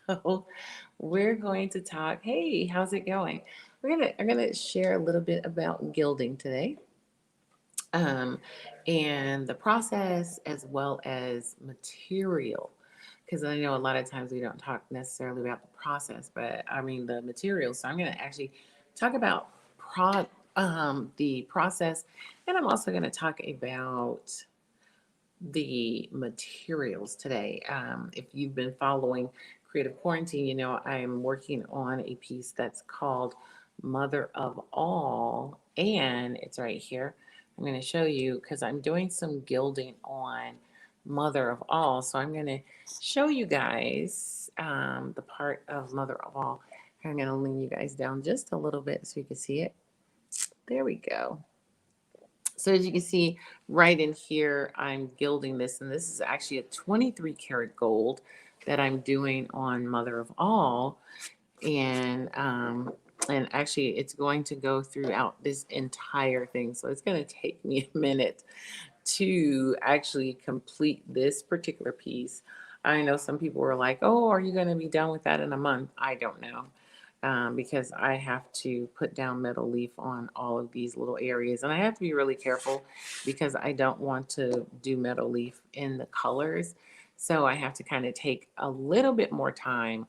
So we're going to talk. Hey, how's it going? I'm gonna share a little bit about gilding today, um, and the process as well as material. Because I know a lot of times we don't talk necessarily about the process, but I mean the materials. So I'm gonna actually talk about the process, and I'm also gonna talk about the materials today. If you've been following Creative Quarantine, you know I'm working on a piece that's called Mother of All, and it's right here. I'm going to show you because I'm doing some gilding on Mother of All. So I'm going to show you guys the part of Mother of All. I'm going to lean you guys down just a little bit so you can see it. There we go. So as you can see right in here, I'm gilding this, and this is actually a 23 karat gold that I'm doing on Mother of All. And actually it's going to go throughout this entire thing. So it's going to take me a minute to actually complete this particular piece. I know some people were like, oh, are you going to be done with that in a month? I don't know. Because I have to put down metal leaf on all of these little areas. And I have to be really careful because I don't want to do metal leaf in the colors. So I have to kind of take a little bit more time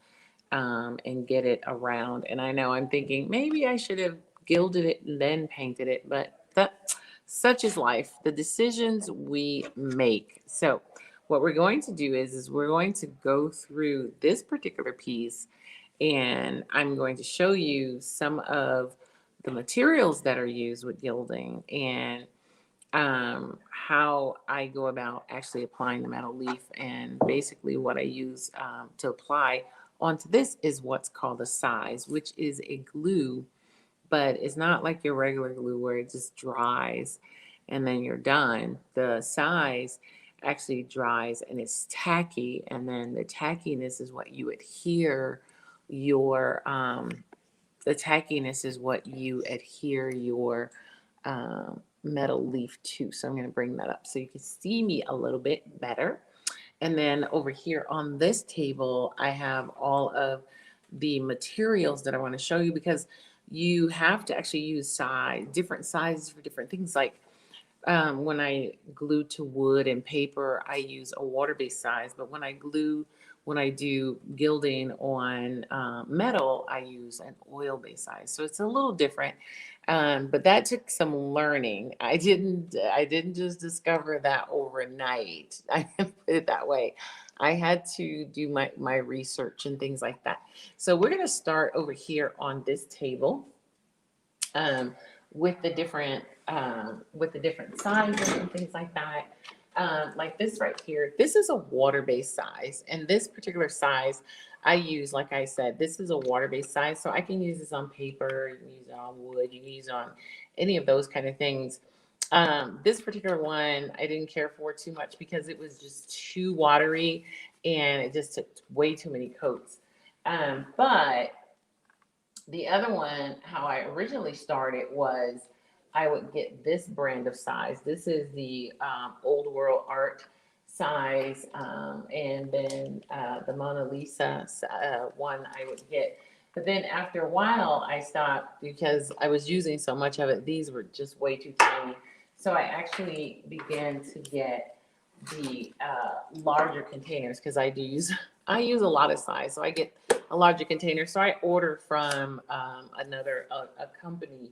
and get it around. And I know I'm thinking maybe I should have gilded it and then painted it, but such is life, the decisions we make. So what we're going to do is we're going to go through this particular piece, and I'm going to show you some of the materials that are used with gilding, and how I go about actually applying the metal leaf. And basically, what I use to apply onto this is what's called a size, which is a glue, but it's not like your regular glue where it just dries and then you're done. The size actually dries and it's tacky, and then the tackiness is what you adhere your the tackiness is what you adhere your metal leaf to. So I'm going to bring that up so you can see me a little bit better. And then over here on this table, I have all of the materials that I want to show you, because you have to actually use different sizes for different things. Like when I glue to wood and paper, I use a water-based size. But when I do gilding on metal, I use an oil-based size. So it's a little different. But that took some learning. I didn't just discover that overnight. I can put it that way. I had to do my research and things like that. So we're going to start over here on this table, um, with the different sizes and things like that. Like this right here, this is a water-based size, and this particular size I use, like I said, this is a water-based size, so I can use this on paper, you can use it on wood, you can use it on any of those kind of things. This particular one I didn't care for too much because it was just too watery and it just took way too many coats. But the other one, how I originally started was I would get this brand of size. This is the Old World Art size, and then the Mona Lisa one I would get. But then after a while, I stopped because I was using so much of it. These were just way too tiny. So I actually began to get the larger containers because I use a lot of size. So I get a larger container. So I order from another a company,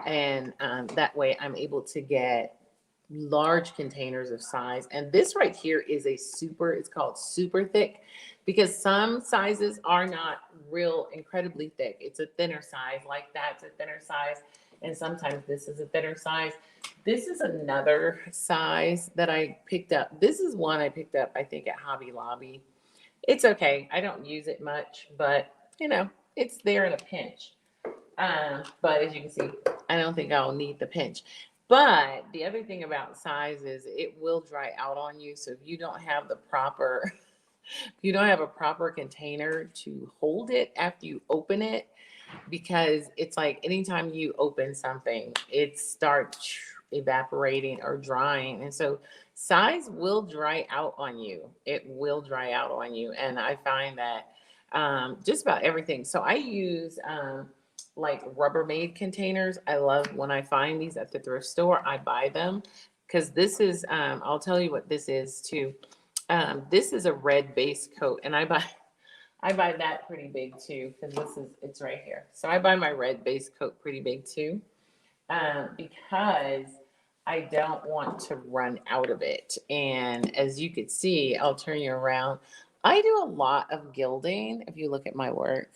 and that way I'm able to get large containers of size. And this right here is it's called super thick, because some sizes are not real incredibly thick. It's a thinner size, like that's a thinner size. And sometimes this is a thinner size. This is another size that I picked up. This is one I picked up, I think, at Hobby Lobby. It's okay. I don't use it much, but it's there in a pinch. But as you can see, I don't think I'll need the pinch. But the other thing about size is it will dry out on you. So if you don't have the proper, if you don't have a proper container to hold it after you open it, because it's like anytime you open something, it starts evaporating or drying. And so size will dry out on you. It will dry out on you. And I find that just about everything. So I use like Rubbermaid containers. I love when I find these at the thrift store, I buy them because this is, I'll tell you what this is too. This is a red base coat, and I buy that pretty big too because it's right here. So I buy my red base coat pretty big too, because I don't want to run out of it. And as you can see, I'll turn you around. I do a lot of gilding if you look at my work.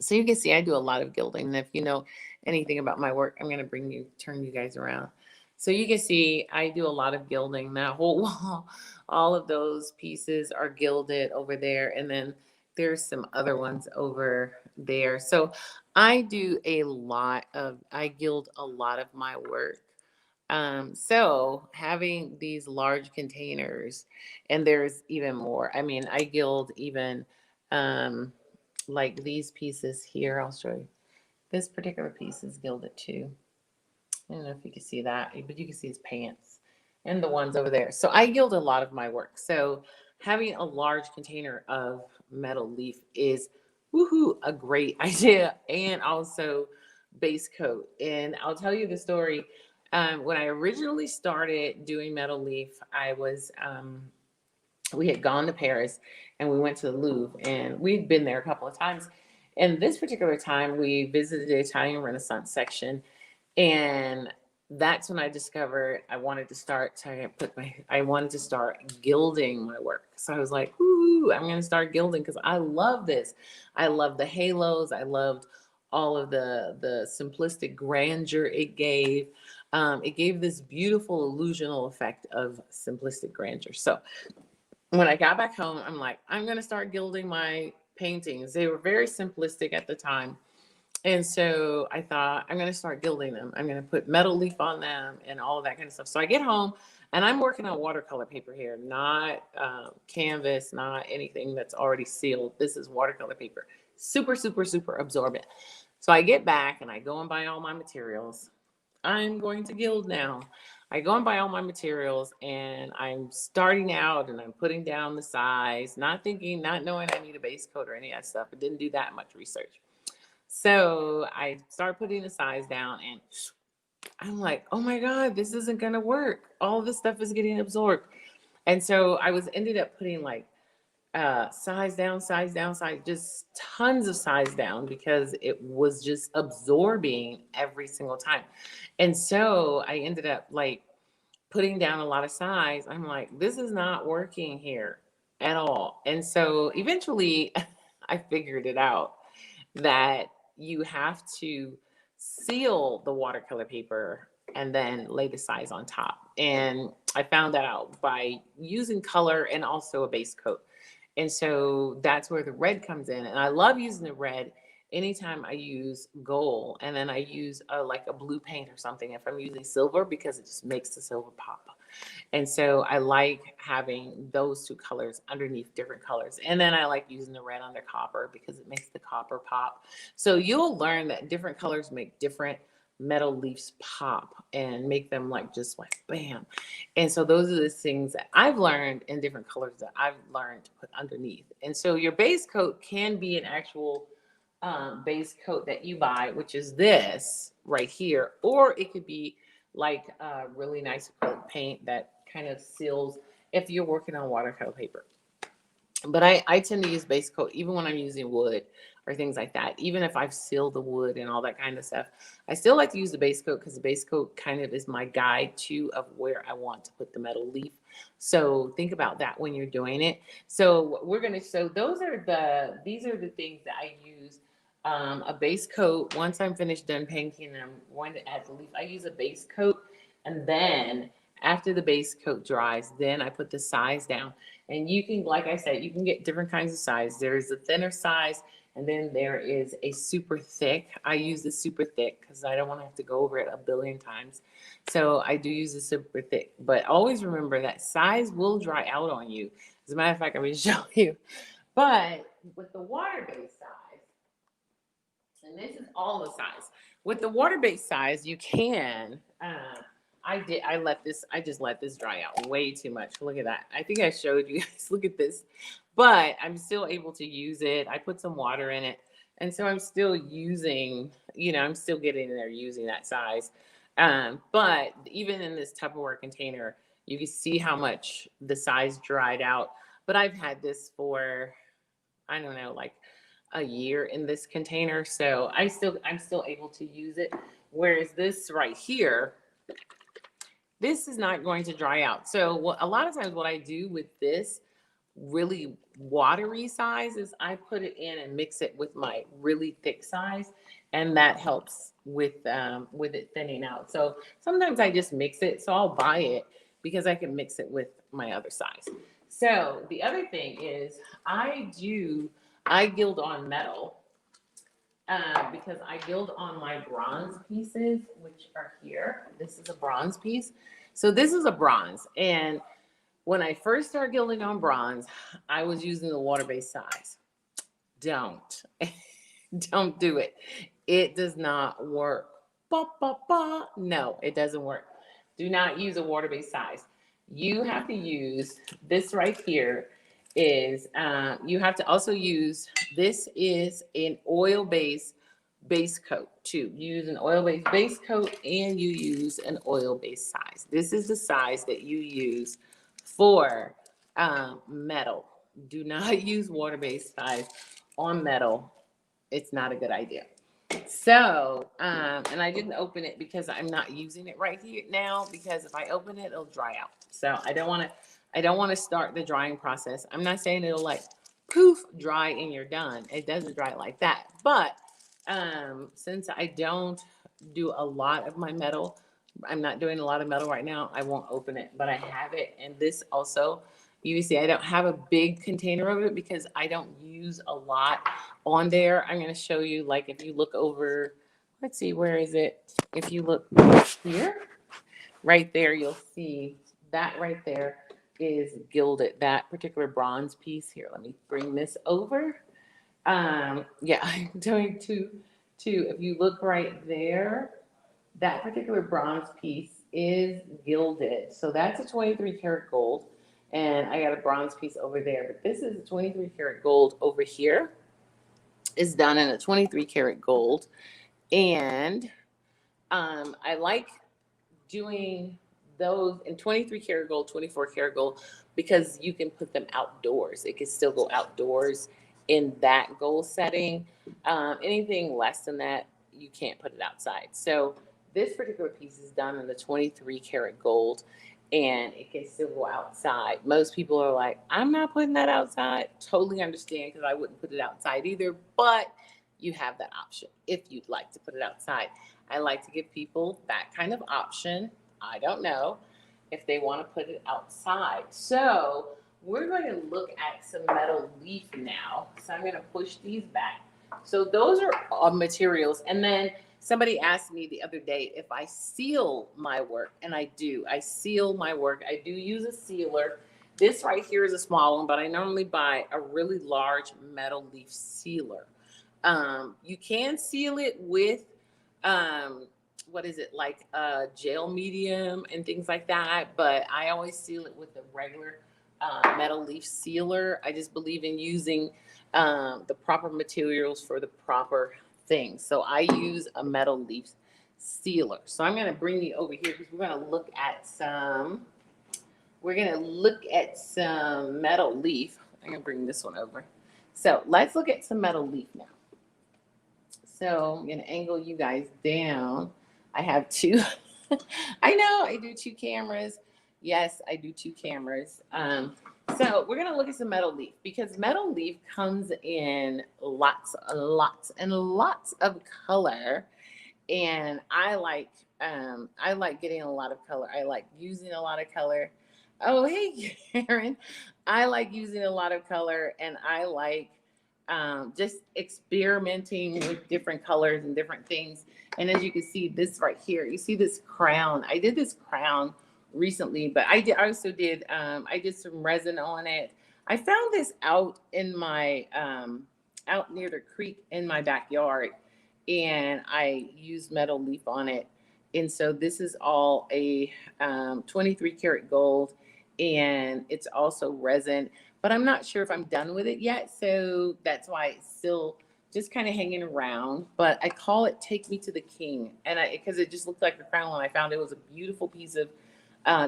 So you can see I do a lot of gilding. And if you know anything about my work, I'm going to turn you guys around. So you can see I do a lot of gilding. That whole wall, all of those pieces are gilded over there. And then there's some other ones over there. So I gild a lot of my work. So having these large containers, and there's even more. I mean, I gild even, like these pieces here. I'll show you. This particular piece is gilded too. I don't know if you can see that, but you can see his pants and the ones over there. So I gild a lot of my work. So having a large container of metal leaf is woohoo a great idea, and also base coat. And I'll tell you the story. When I originally started doing metal leaf, we had gone to Paris and we went to the Louvre, and we'd been there a couple of times. And this particular time, we visited the Italian Renaissance section, and that's when I discovered I wanted to start gilding my work. So I was like, ooh, I'm going to start gilding because I love this. I love the halos. I loved all of the simplistic grandeur it gave. It gave this beautiful illusional effect of simplistic grandeur. So when I got back home, I'm like, I'm going to start gilding my paintings. They were very simplistic at the time. And so I thought, I'm going to start gilding them. I'm going to put metal leaf on them and all of that kind of stuff. So I get home and I'm working on watercolor paper here, not canvas, not anything that's already sealed. This is watercolor paper. Super, super, super absorbent. So I get back and I go and buy all my materials. I'm going to gild now. I go and buy all my materials and I'm starting out and I'm putting down the size, not knowing I need a base coat or any of that stuff. I didn't do that much research. So I start putting the size down and I'm like, oh my God, this isn't going to work. All this stuff is getting absorbed. And so ended up putting like size down, just tons of size down because it was just absorbing every single time. And so I ended up like putting down a lot of size. I'm like, this is not working here at all. And so eventually I figured it out that you have to seal the watercolor paper and then lay the size on top. And I found that out by using color and also a base coat. And so that's where the red comes in. And I love using the red anytime I use gold. And then I use like a blue paint or something if I'm using silver, because it just makes the silver pop. And so I like having those two colors underneath different colors. And then I like using the red under copper because it makes the copper pop. So you'll learn that different colors make different metal leaves pop and make them like just like bam. And so those are the things that I've learned in different colors that I've learned to put underneath. And so your base coat can be an actual base coat that you buy, which is this right here, or it could be like a really nice acrylic paint that kind of seals if you're working on watercolor paper. But I tend to use base coat even when I'm using wood or things like that. Even if I've sealed the wood and all that kind of stuff, I still like to use the base coat because the base coat kind of is my guide to of where I want to put the metal leaf. So think about that when you're doing it. So these are the things that I use. A base coat. Once I'm finished done painting and I'm going to add the leaf, I use a base coat, and then after the base coat dries, then I put the size down. And you can, like I said, you can get different kinds of size. There is a thinner size, and then there is a super thick. I use the super thick because I don't want to have to go over it a billion times. So I do use the super thick. But always remember that size will dry out on you. As a matter of fact, I'm going to show you. But with the water-based size, and this is all the size. With the water-based size, you can. I just let this dry out way too much. Look at that. I think I showed you guys. Look at this. but I'm still able to use it. I put some water in it. And so I'm still using, I'm still getting in there using that size. But even in this Tupperware container, you can see how much the size dried out. But I've had this for, I don't know, like a year in this container. So I'm still able to use it. Whereas this right here, this is not going to dry out. So a lot of times what I do with this really watery size is I put it in and mix it with my really thick size, and that helps with it thinning out. So sometimes I just mix it. So I'll buy it because I can mix it with my other size. So the other thing is I gild on metal because I gild on my bronze pieces, which are here. This is a bronze piece. So this is a bronze. And when I first started gilding on bronze, I was using the water-based size. Don't. Don't do it. It does not work. Ba, ba, ba. No, it doesn't work. Do not use a water-based size. You have to use this right here is, you have to also use, this is an oil-based base coat too. You use an oil-based base coat and you use an oil-based size. This is the size that you use for metal. Do not use water-based size on metal. It's not a good idea. So, and I didn't open it because I'm not using it right here now, because if I open it, it'll dry out. So I don't want to start the drying process. I'm not saying it'll like poof, dry and you're done. It doesn't dry like that. But since I don't do a lot of my metal, I'm not doing a lot of metal right now, I won't open it, but I have it. And this also, you see, I don't have a big container of it because I don't use a lot on there. I'm going to show you, like, if you look over, let's see, where is it? If you look here, right there, you'll see that right there is gilded, that particular bronze piece here. Let me bring this over. Yeah, I'm doing two. If you look right there, that particular bronze piece is gilded. So that's a 23 karat gold. And I got a bronze piece over there. But this is a 23 karat gold over here. It's done in a 23 karat gold. And I like doing those in 23 karat gold, 24 karat gold, because you can put them outdoors. It can still go outdoors in that gold setting. Anything less than that, you can't put it outside. So this particular piece is done in the 23 karat gold, and it can still go outside. Most people are like, I'm not putting that outside. Totally understand, because I wouldn't put it outside either, but you have that option if you'd like to put it outside. I like to give people that kind of option. I don't know if they want to put it outside. So we're going to look at some metal leaf now. So I'm going to push these back. So those are all materials. And then somebody asked me the other day if I seal my work, and I do. I seal my work. I do use a sealer. This right here is a small one, but I normally buy a really large metal leaf sealer. You can seal it with what is it, like gel medium and things like that, but I always seal it with a regular metal leaf sealer. I just believe in using the proper materials for the proper things. So I use a metal leaf sealer. So I'm going to bring you over here because we're going to look at some metal leaf. I'm going to bring this one over. So let's look at some metal leaf now. So I'm going to angle you guys down. I have two. I know I do two cameras. Yes, I do two cameras. So we're going to look at some metal leaf, because metal leaf comes in lots and lots of color. And I like getting a lot of color. I like using a lot of color. Oh, hey, Karen. I like using a lot of color, and I like just experimenting with different colors and different things. And as you can see, this right here, you see this crown. I did this crown recently, but I did some resin on it. I found this out in my out near the creek in my backyard, and I used metal leaf on it. And so this is all a 23 karat gold, and it's also resin. but I'm not sure if I'm done with it yet. So that's why it's still just kind of hanging around. But I call it "Take Me to the King," and because it just looked like a crown when I found it. It was a beautiful piece of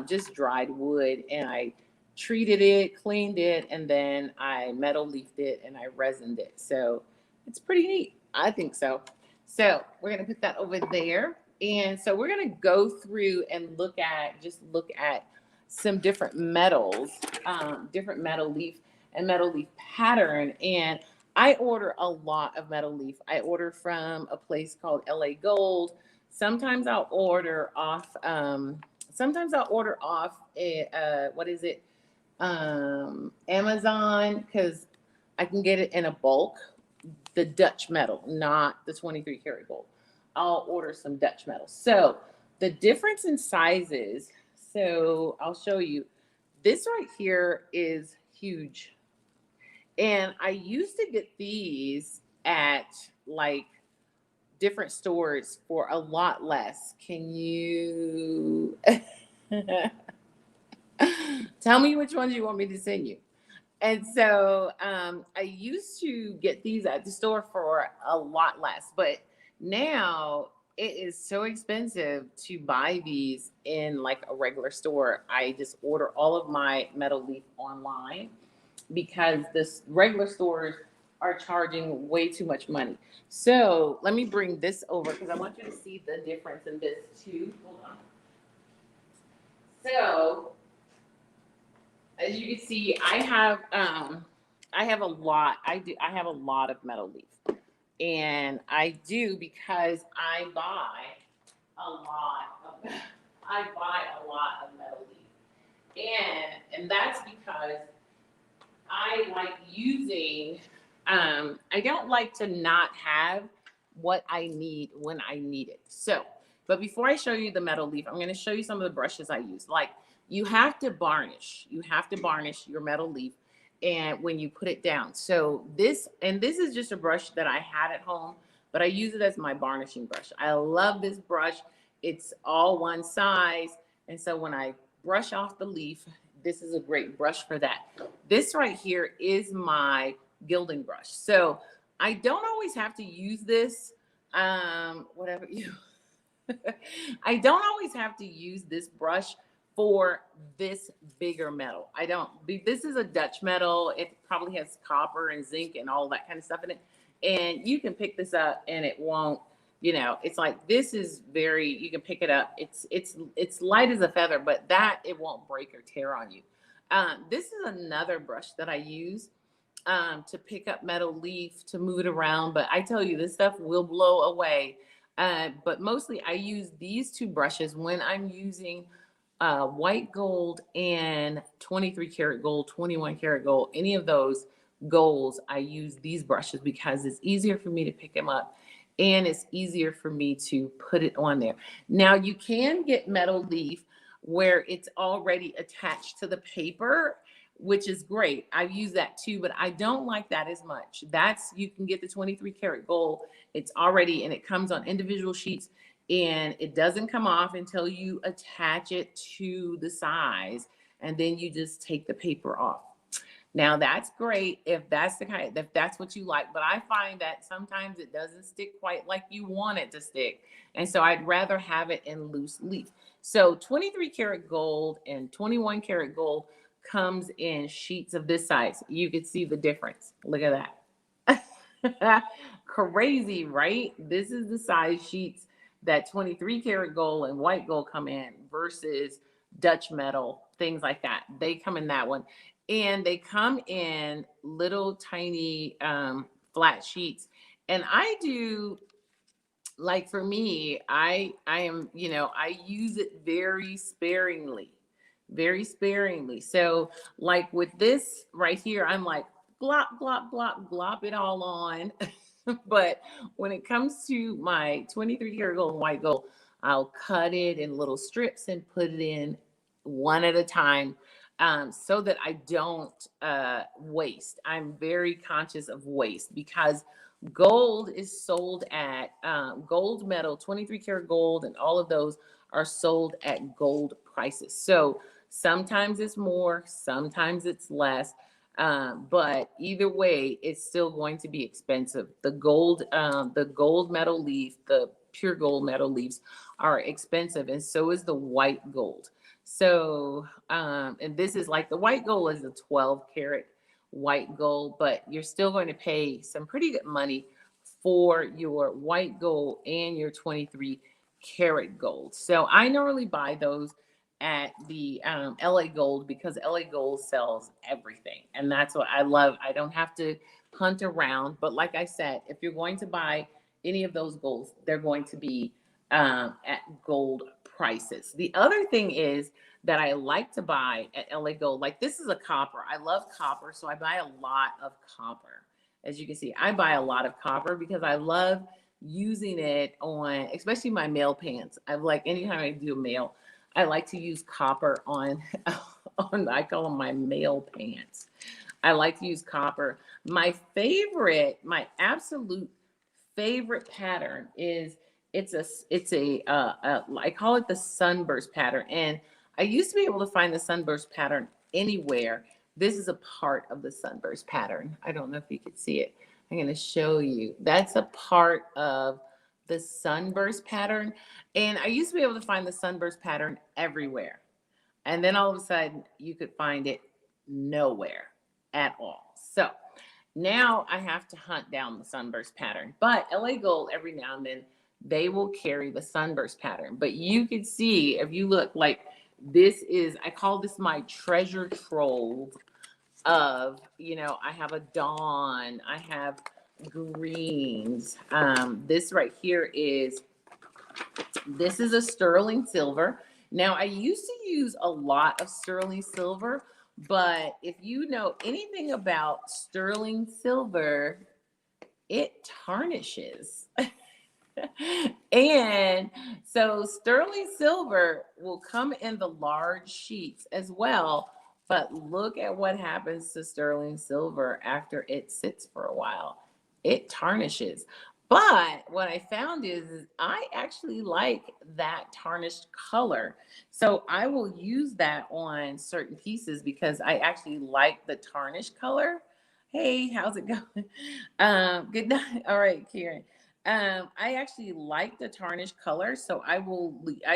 just dried wood, and I treated it, cleaned it, and then I metal leafed it and I resined it. So it's pretty neat. I think so. So we're gonna put that over there. And so we're gonna go through and look at some different metal leaf and metal leaf pattern. And I order a lot of metal leaf. I order from a place called LA Gold. Sometimes I'll order off. Sometimes I'll order off. What is it? Amazon, because I can get it in a bulk. The Dutch metal, not the 23 karat gold. I'll order some Dutch metal. So the difference in sizes. So I'll show you. This right here is huge. And I used to get these at like different stores for a lot less. Can you tell me which ones you want me to send you? And so I used to get these at the store for a lot less, but now it is so expensive to buy these in like a regular store. I just order all of my metal leaf online because this regular stores are charging way too much money. So let me bring this over because I want you to see the difference in this too. Hold on. So as you can see, I have a lot. I have a lot of metal leaf. And I do because I buy a lot of metal leaf. And that's because I like using I don't like to not have what I need when I need it. So, but before I show you the metal leaf, I'm going to show you some of the brushes I use. Like you have to varnish. You have to varnish your metal leaf and when you put it down. So this is just a brush that I had at home, but I use it as my varnishing brush. I love this brush. It's all one size. And so when I brush off the leaf, this is a great brush for that. This right here is my gilding brush. So I don't always have to use this. Whatever you, I don't always have to use this brush for this bigger metal. I don't. This is a Dutch metal. It probably has copper and zinc and all that kind of stuff in it. And you can pick this up and it won't. You know, it's like this is very. You can pick it up. It's light as a feather, but that it won't break or tear on you. This is another brush that I use to pick up metal leaf to move it around. But I tell you, this stuff will blow away. But mostly I use these two brushes when I'm using white gold and 23 karat gold, 21 karat gold, any of those golds. I use these brushes because it's easier for me to pick them up and it's easier for me to put it on there. Now you can get metal leaf where it's already attached to the paper, which is great. I've used that too, but I don't like that as much. That's, you can get the 23 karat gold. It's already, and it comes on individual sheets and it doesn't come off until you attach it to the size. And then you just take the paper off. Now that's great if that's if that's what you like, but I find that sometimes it doesn't stick quite like you want it to stick. And so I'd rather have it in loose leaf. So 23 karat gold and 21 karat gold comes in sheets of this size. You can see the difference. Look at that. Crazy, right? This is the size sheets that 23 karat gold and white gold come in versus Dutch metal, things like that. They come in that one. And they come in little tiny flat sheets. And I do, like for me, I am, you know, I use it very sparingly, very sparingly. So like with this right here, I'm like glop, glop, glop, glop it all on. But when it comes to my 23 karat gold and white gold, I'll cut it in little strips and put it in one at a time, so that I don't waste. I'm very conscious of waste because gold is sold at gold metal, 23 karat gold, and all of those are sold at gold prices. So sometimes it's more, sometimes it's less. But either way, it's still going to be expensive. The gold metal leaf, the pure gold metal leaves are expensive, and so is the white gold. So, and this is like the white gold is a 12 karat white gold, but you're still going to pay some pretty good money for your white gold and your 23 karat gold. So I normally buy those at the LA Gold because LA Gold sells everything. And that's what I love. I don't have to hunt around. But like I said, if you're going to buy any of those golds, they're going to be at gold prices. The other thing is that I like to buy at LA Gold, like this is a copper. I love copper, so I buy a lot of copper. As you can see, I buy a lot of copper because I love using it on, especially my mail pants. I like anytime I do mail, I like to use copper on, I call them my mail pants. I like to use copper. My absolute favorite pattern is I call it the sunburst pattern. And I used to be able to find the sunburst pattern anywhere. This is a part of the sunburst pattern. I don't know if you can see it. I'm going to show you. That's a part of the sunburst pattern. And I used to be able to find the sunburst pattern everywhere. And then all of a sudden you could find it nowhere at all. So now I have to hunt down the sunburst pattern. But LA Gold, every now and then, they will carry the sunburst pattern. But you can see, if you look, like this is, I call this my treasure trove of, I have a dawn, I have greens. This right here this is a sterling silver. Now, I used to use a lot of sterling silver, but if you know anything about sterling silver, it tarnishes. And so sterling silver will come in the large sheets as well. But look at what happens to sterling silver after it sits for a while. It tarnishes. But what I found is I actually like that tarnished color. So I will use that on certain pieces because I actually like the tarnished color. Hey, how's it going? Good night. All right, Karen. I actually like the tarnished color, so I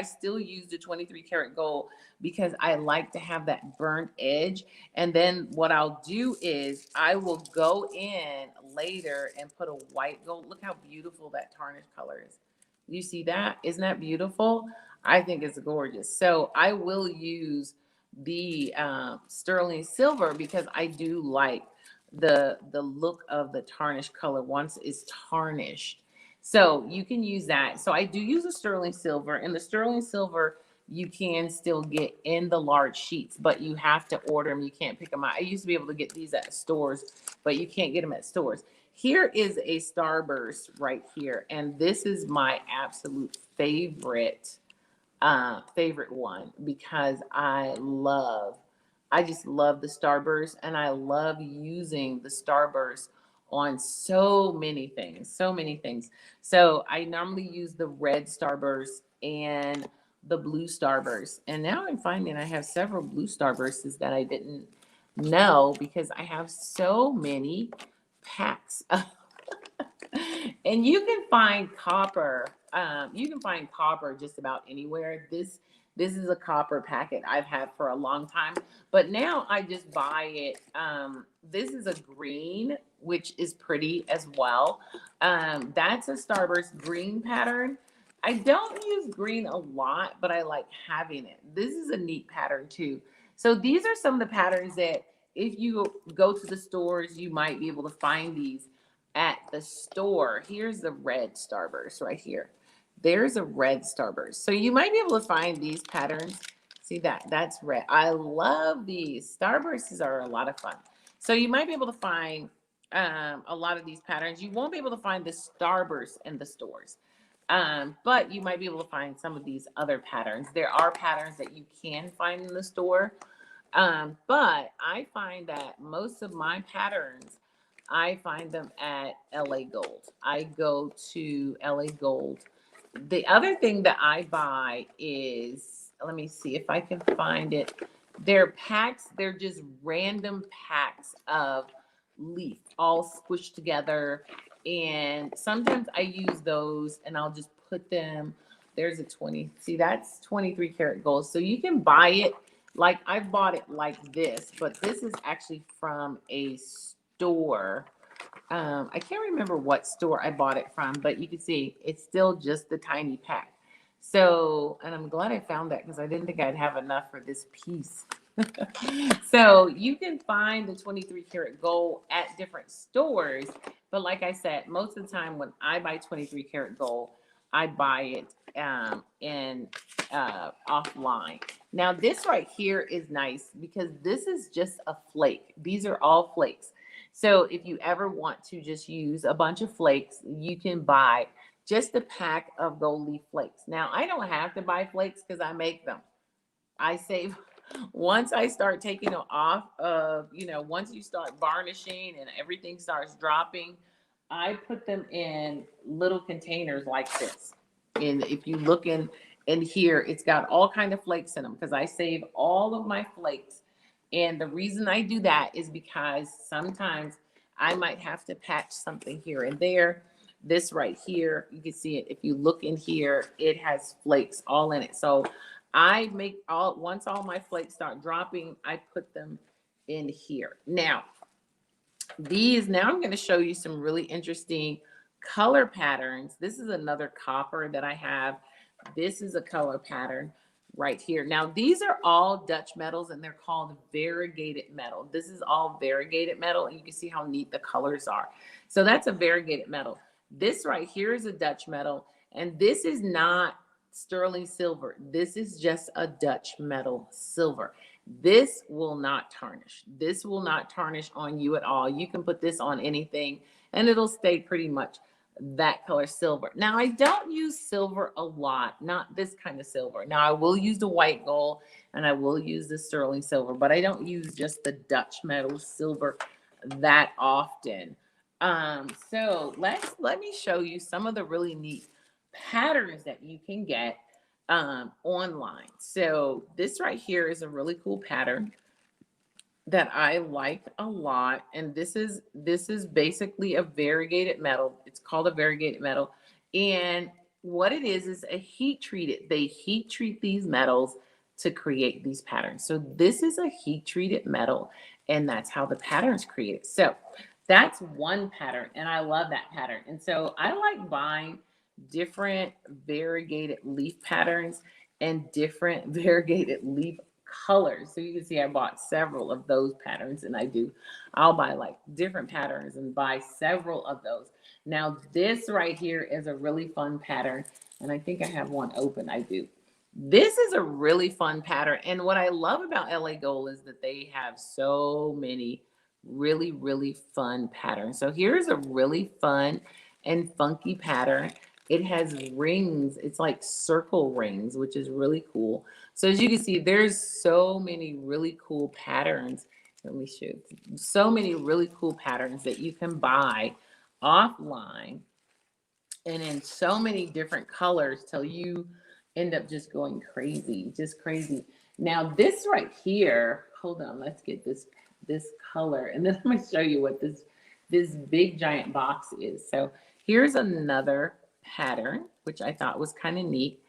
still use the 23 karat gold because I like to have that burnt edge. And then what I'll do is I will go in later and put a white gold. Look how beautiful that tarnished color is. You see that? Isn't that beautiful? I think it's gorgeous. So I will use the sterling silver because I do like the look of the tarnished color once it's tarnished. So you can use that. So I do use a sterling silver, and the sterling silver you can still get in the large sheets, but you have to order them. You can't pick them out. I used to be able to get these at stores, but you can't get them at stores. Here is a starburst right here, and this is my absolute favorite one because I just love the starburst, and I love using the starburst on so many things, so many things. So I normally use the red starburst and the blue starburst. And now I'm finding I have several blue starbursts that I didn't know because I have so many packs. And you can find copper. You can find copper just about anywhere. This is a copper packet I've had for a long time, but now I just buy it. This is a green, which is pretty as well. That's a starburst green pattern. I don't use green a lot, but I like having it. This is a neat pattern too. So these are some of the patterns that if you go to the stores, you might be able to find these at the store. Here's the red starburst right here. There's a red starburst. So you might be able to find these patterns. See that? That's red. I love these. Starbursts are a lot of fun. So you might be able to find a lot of these patterns. You won't be able to find the starburst in the stores. But you might be able to find some of these other patterns. There are patterns that you can find in the store. But I find that most of my patterns, I find them at LA Gold. I go to LA Gold. The other thing that I buy is, let me see if I can find it. They're packs, they're just random packs of leaf all squished together. And sometimes I use those and I'll just put them, there's a 20, see that's 23 karat gold. So you can buy it, like I bought it like this, but this is actually from a store. I can't remember what store I bought it from, but you can see it's still just the tiny pack. So, and I'm glad I found that because I didn't think I'd have enough for this piece. So you can find the 23 karat gold at different stores. But like I said, most of the time when I buy 23 karat gold, I buy it in offline. Now this right here is nice because this is just a flake. These are all flakes. So if you ever want to just use a bunch of flakes, you can buy just a pack of gold leaf flakes. Now I don't have to buy flakes because I make them. I save once I start taking them off of, once you start varnishing and everything starts dropping, I put them in little containers like this. And if you look in here, it's got all kind of flakes in them because I save all of my flakes. And the reason I do that is because sometimes I might have to patch something here and there. This right here, you can see it. If you look in here, it has flakes all in it. So I make once all my flakes start dropping, I put them in here. Now I'm going to show you some really interesting color patterns. This is another copper that I have. This is a color pattern right here. Now these are all Dutch metals and they're called variegated metal. This is all variegated metal and you can see how neat the colors are. So that's a variegated metal. This right here is a Dutch metal and this is not sterling silver. This is just a Dutch metal silver. This will not tarnish. This will not tarnish on you at all. You can put this on anything and it'll stay pretty much that color silver. Now I don't use silver a lot, not this kind of silver. Now I will use the white gold and I will use the sterling silver, but I don't use just the Dutch metal silver that often. So let me show you some of the really neat patterns that you can get online. So this right here is a really cool pattern that I like a lot. And this is basically a variegated metal. It's called a variegated metal. And what it is a heat treated. They heat treat these metals to create these patterns. So this is a heat treated metal and that's how the pattern's created. So that's one pattern and I love that pattern. And so I like buying different variegated leaf patterns and different variegated leaf colors. So you can see I bought several of those patterns and I'll buy like different patterns and buy several of those. Now this right here is a really fun pattern and I think I have one open. I do. This is a really fun pattern. And what I love about LA Gold is that they have so many really, really fun patterns. So here's a really fun and funky pattern. It has rings. It's like circle rings, which is really cool. So as you can see, there's so many really cool patterns. Let me show you. So many really cool patterns that you can buy offline and in so many different colors till you end up just going crazy, just crazy. Now this right here, hold on, let's get this color and then I'm going to show you what this big giant box is. So here's another pattern, which I thought was kind of neat,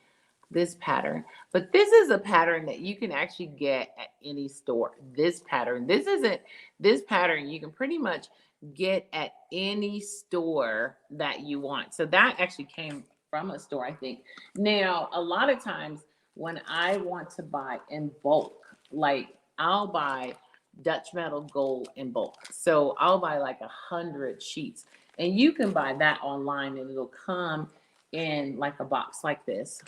this pattern. But this is a pattern that you can actually get at any store. This pattern, this pattern you can pretty much get at any store that you want. So that actually came from a store, I think. Now, a lot of times when I want to buy in bulk, like I'll buy Dutch metal gold in bulk. So I'll buy like 100 sheets and you can buy that online and it'll come in like a box like this.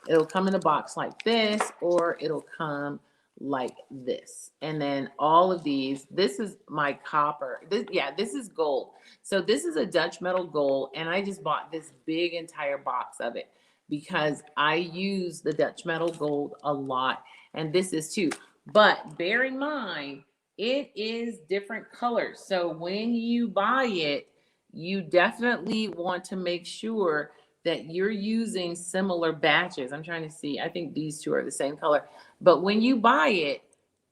It'll come in a box like this, or it'll come like this. And then all of these, this is my copper. This is gold. So this is a Dutch metal gold. And I just bought this big entire box of it because I use the Dutch metal gold a lot. And this is too. But bear in mind, it is different colors. So when you buy it, you definitely want to make sure that you're using similar batches. I'm trying to see. I think these two are the same color. But when you buy it,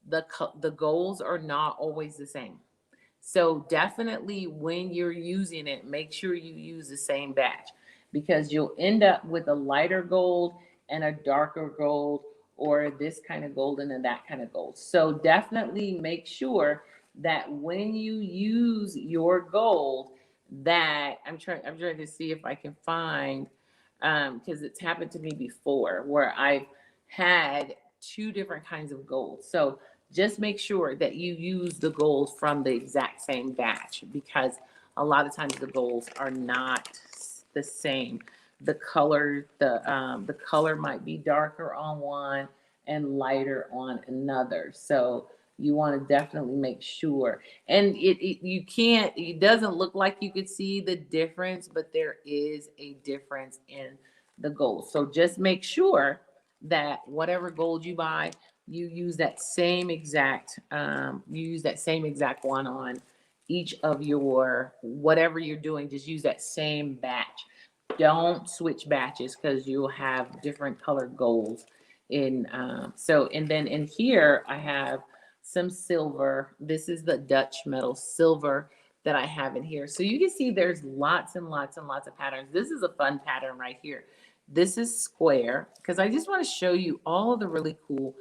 the golds are not always the same. So definitely when you're using it, make sure you use the same batch because you'll end up with a lighter gold and a darker gold or this kind of gold and then that kind of gold. So definitely make sure that when you use your gold that I'm trying to see if I can find because it's happened to me before where I've had two different kinds of gold. So just make sure that you use the golds from the exact same batch because a lot of times the golds are not the same. The color might be darker on one and lighter on another. So you want to definitely make sure. And you can't, it doesn't look like you could see the difference, but there is a difference in the gold. So just make sure that whatever gold you buy, you use that same exact one on each of your whatever you're doing. Just use that same batch. Don't switch batches because you'll have different colored golds in so and then in here I have some silver. This is the Dutch metal silver that I have in here. So you can see there's lots and lots and lots of patterns. This is a fun pattern right here. This is square because I just want to show you all the really cool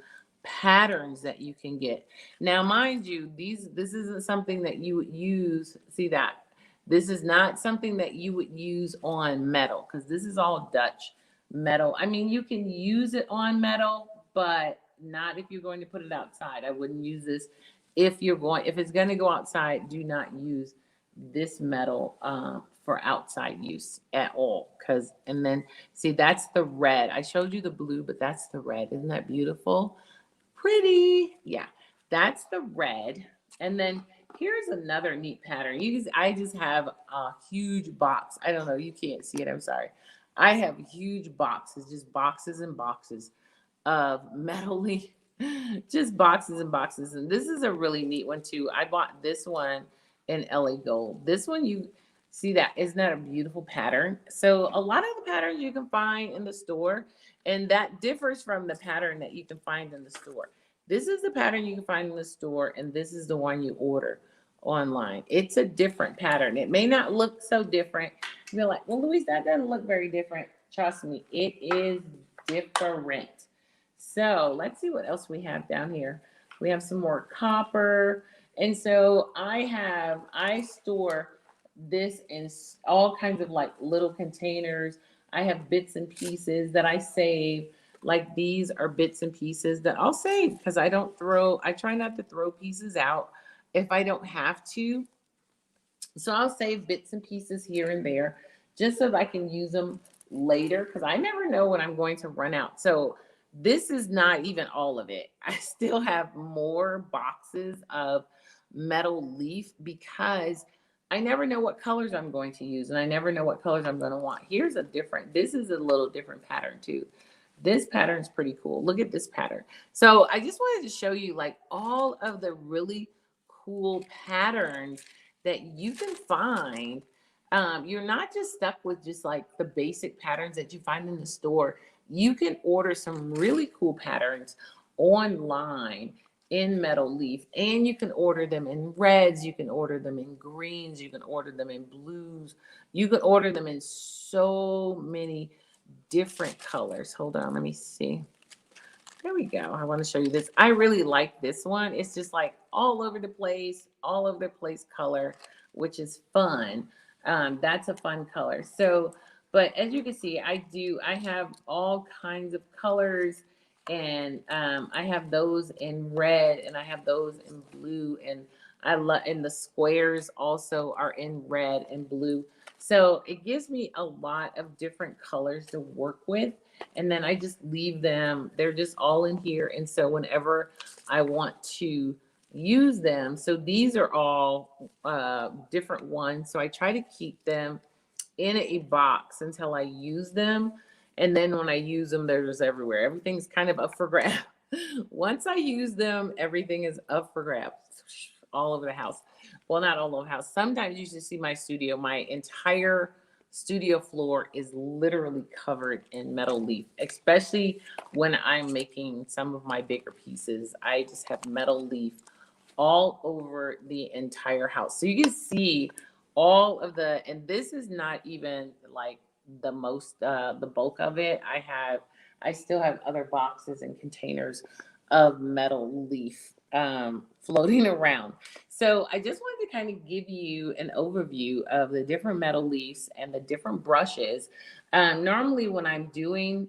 patterns that you can get. Now, mind you, this isn't something that you would use. See that? This is not something that you would use on metal because this is all Dutch metal. I mean, you can use it on metal, but not if you're going to put it outside. I wouldn't use this if it's going to go outside. Do not use this metal for outside use at all. And then see, that's the red. I showed you the blue, but that's the red. Isn't that beautiful? Pretty. Yeah, that's the red. And then here's another neat pattern. I just have a huge box. I don't know, you can't see it, I'm sorry. I have huge boxes, just boxes and boxes of metally, just boxes and boxes. And this is a really neat one too. I bought this one in LA Gold. This one, you see that? Isn't that a beautiful pattern? So a lot of the patterns you can find in the store, and that differs from the pattern that you can find in the store. This is the pattern you can find in the store, and this is the one you order online. It's a different pattern. It may not look so different. You're like, well, Louise, that doesn't look very different. Trust me, it is different. So let's see what else we have down here. We have some more copper. And so I store this in all kinds of like little containers. I have bits and pieces that I save. Like these are bits and pieces that I'll save because I try not to throw pieces out if I don't have to. So I'll save bits and pieces here and there just so that I can use them later because I never know when I'm going to run out. So this is not even all of it. I still have more boxes of metal leaf because I never know what colors I'm going to use and I never know what colors I'm going to want. This is a little different pattern too. This pattern is pretty cool. Look at this pattern. So I just wanted to show you like all of the really cool patterns that you can find. You're not just stuck with just like the basic patterns that you find in the store. You can order some really cool patterns online in metal leaf, and you can order them in reds, you can order them in greens, you can order them in blues, you can order them in so many different colors. Hold on, let me see. There we go. I want to show you this. I really like this one. It's just like all over the place color, which is fun. That's a fun color. So, but as you can see, I have all kinds of colors, and I have those in red and I have those in blue, and and the squares also are in red and blue. So it gives me a lot of different colors to work with. And then I just leave them, they're just all in here. And so whenever I want to use them, so these are all different ones. So I try to keep them in a box until I use them. And then when I use them, they're just everywhere. Everything's kind of up for grabs. Once I use them, everything is up for grabs all over the house. Well, not all over the house. Sometimes you should see my studio. My entire studio floor is literally covered in metal leaf, especially when I'm making some of my bigger pieces. I just have metal leaf all over the entire house. So you can see all of the, and this is not even like the bulk of it. I still have other boxes and containers of metal leaf floating around. So I just wanted to kind of give you an overview of the different metal leaves and the different brushes. Normally when I'm gilding,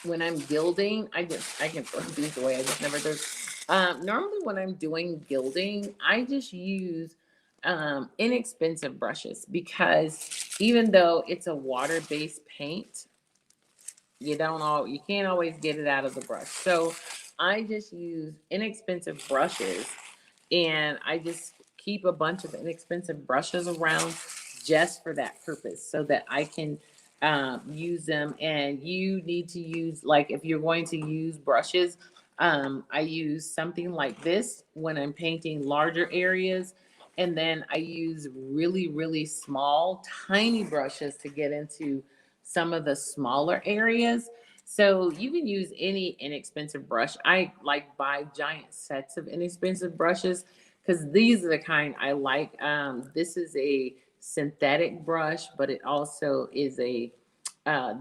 I can throw these away. I just never do. Normally when I'm doing gilding, I just use inexpensive brushes because even though it's a water-based paint, you can't always get it out of the brush. So I just use inexpensive brushes, and I just keep a bunch of inexpensive brushes around just for that purpose so that I can use them. And you need to use, like, if you're going to use brushes, I use something like this when I'm painting larger areas. And then I use really, really small, tiny brushes to get into some of the smaller areas. So you can use any inexpensive brush. I like buy giant sets of inexpensive brushes because these are the kind I like. This is a synthetic brush, but it also is a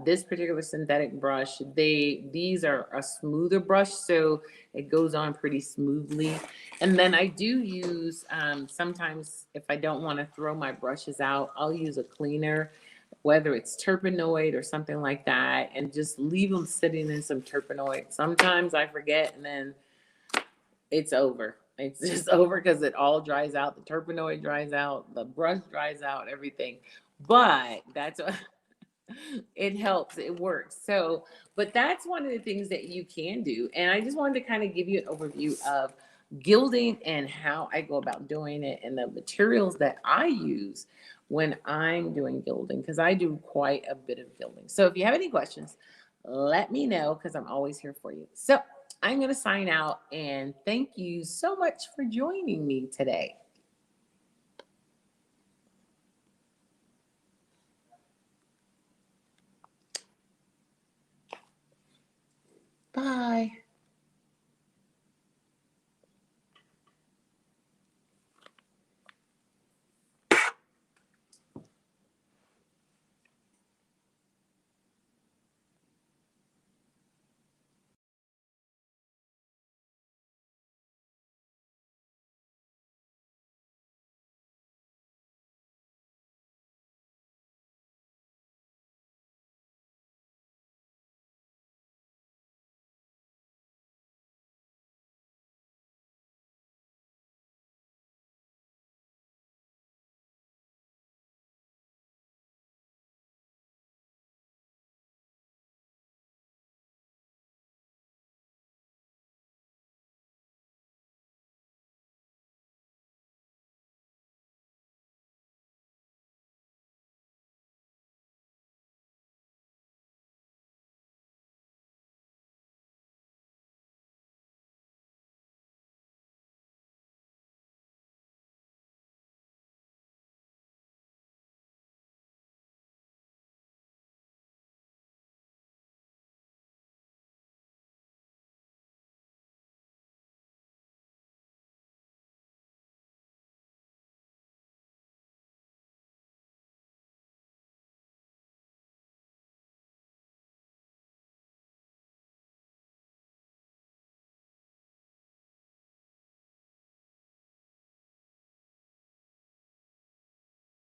this particular synthetic brush. These are a smoother brush, so it goes on pretty smoothly. And then I do use sometimes if I don't want to throw my brushes out, I'll use a cleaner, whether it's terpenoid or something like that, and just leave them sitting in some terpenoid. Sometimes I forget, and then it's over. It's just over because it all dries out. The terpenoid dries out, the brush dries out, everything. But that's what it helps, it works. So, but that's one of the things that you can do. And I just wanted to kind of give you an overview of gilding and how I go about doing it and the materials that I use when I'm doing gilding, because I do quite a bit of gilding. So if you have any questions, let me know because I'm always here for you. So I'm going to sign out and thank you so much for joining me today. Bye.